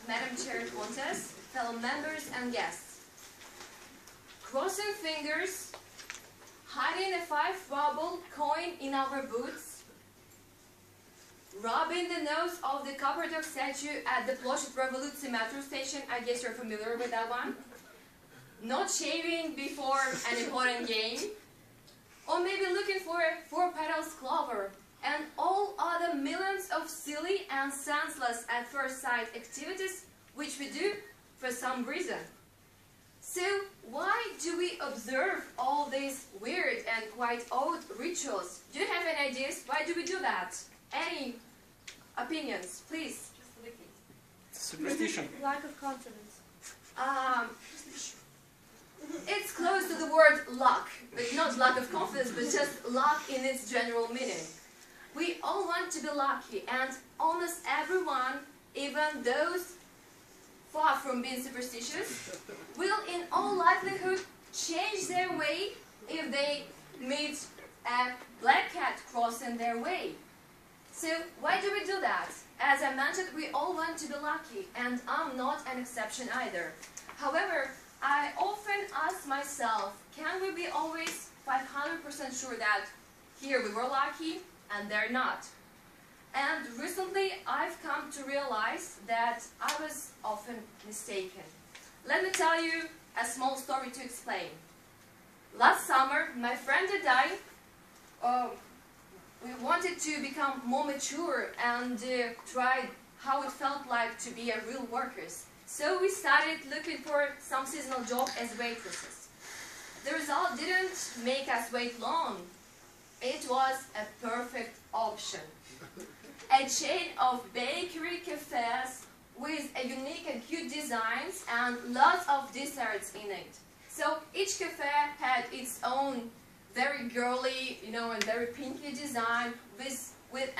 Madam Chair Countess, fellow members and guests. Crossing fingers, hiding a 5-ruble coin in our boots, rubbing the nose of the copper dog statue at the Ploshchad Revolution metro station, I guess you're familiar with that one, not shaving before an important game, or maybe looking for a 4-petals clover, and all other millions of silly and senseless at first sight activities which we do for some reason. So why do we observe all these weird and quite odd rituals? Do you have any ideas? Why do we do that? Any opinions, please? Superstition. Lack of confidence. It's close to the word luck, but not lack of confidence, but just luck in its general meaning. We all want to be lucky, and almost everyone, even those far from being superstitious, will in all likelihood change their way if they meet a black cat crossing their way. So why do we do that? As I mentioned, we all want to be lucky, and I'm not an exception either. However, I often ask myself, can we be always 500% sure that here we were lucky and they're not? And recently I've come to realize that I was often mistaken. Let me tell you a small story to explain. Last summer, my friend and I, we wanted to become more mature and tried how it felt like to be a real workers. So we started looking for some seasonal job as waitresses. The result didn't make us wait long. It was a perfect option. A chain of bakery cafes with a unique and cute designs and lots of desserts in it. So each cafe had its own very girly, and very pinky design with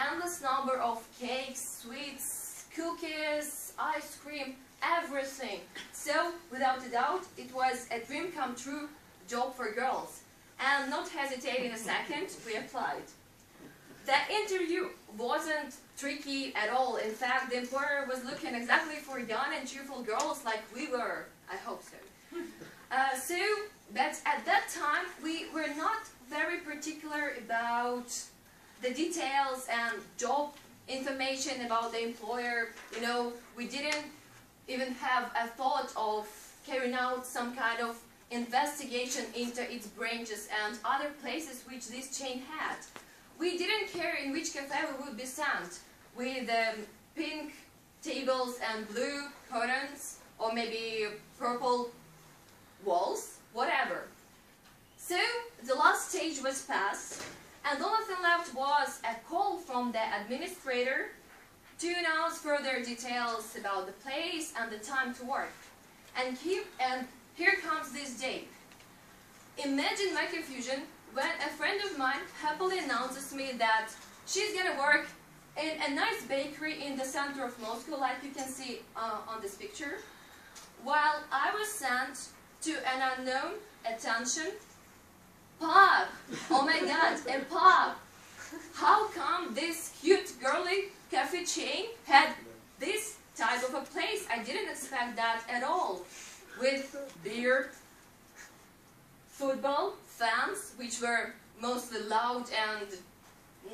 endless number of cakes, sweets, cookies, ice cream, everything. So, without a doubt, it was a dream come true job for girls. And not hesitating a second, we applied. The interview wasn't tricky at all. In fact, the employer was looking exactly for young and cheerful girls like we were. I hope so. But at that time, we were not very particular about the details and job information about the employer. We didn't even have a thought of carrying out some kind of investigation into its branches and other places which this chain had. We didn't care in which cafe we would be sent, with pink tables and blue curtains, or maybe purple walls, whatever. So the last stage was passed, and the only thing left was a call from the administrator to announce further details about the place and the time to work. And here comes this day. Imagine my confusion when a friend of mine happily announces me that she's gonna work in a nice bakery in the center of Moscow, like you can see on this picture, while I was sent to an unknown, attention, pub. Oh my God, a pub. How come this cute girly cafe chain had this type of a place? I didn't expect that at all. With beer, football, fans, which were mostly loud and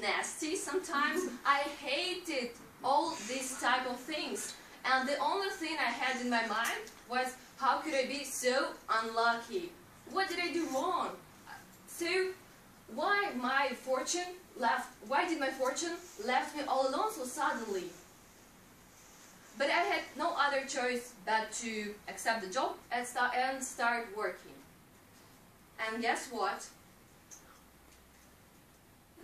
nasty sometimes. I hated all these type of things. And the only thing I had in my mind was, how could I be so unlucky? What did I do wrong? So, why did my fortune left me all alone so suddenly? But I had no other choice but to accept the job and start working. And guess what?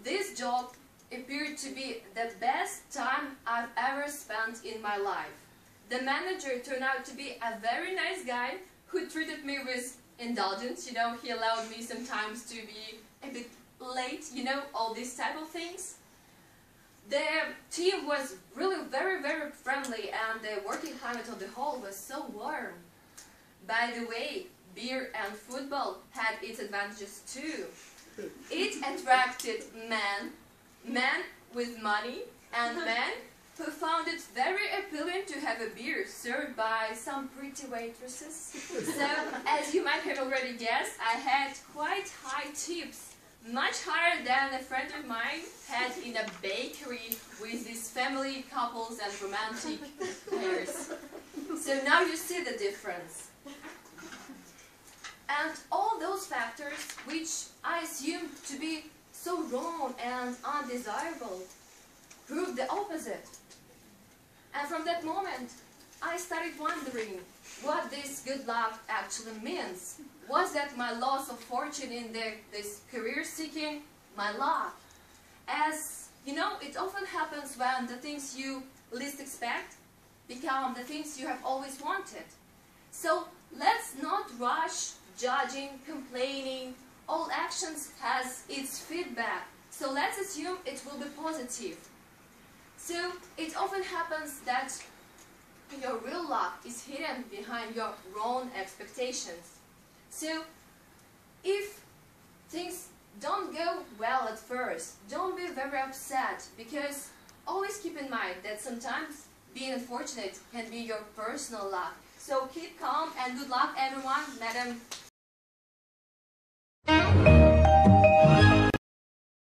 This job appeared to be the best time I've ever spent in my life. The manager turned out to be a very nice guy who treated me with indulgence. He allowed me sometimes to be a bit late, all these type of things. The team was really very, very friendly, and the working climate of the hall was so warm. By the way, beer and football had its advantages too. It attracted men with money, and men who found it very appealing to have a beer served by some pretty waitresses. So, as you might have already guessed, I had quite high tips, much higher than a friend of mine had in a bakery with these family couples and romantic pairs. So now you see the difference. And all those factors, which I assumed to be so wrong and undesirable, proved the opposite. And from that moment, I started wondering what this good luck actually means. Was that my loss of fortune in this career seeking my luck? As you know, it often happens when the things you least expect become the things you have always wanted. So let's not rush judging, complaining. All actions has its feedback. So let's assume it will be positive. So it often happens that your real luck is hidden behind your wrong expectations. So if things don't go well at first, don't be very upset, because always keep in mind that sometimes being unfortunate can be your personal luck. So keep calm and good luck, everyone. Madam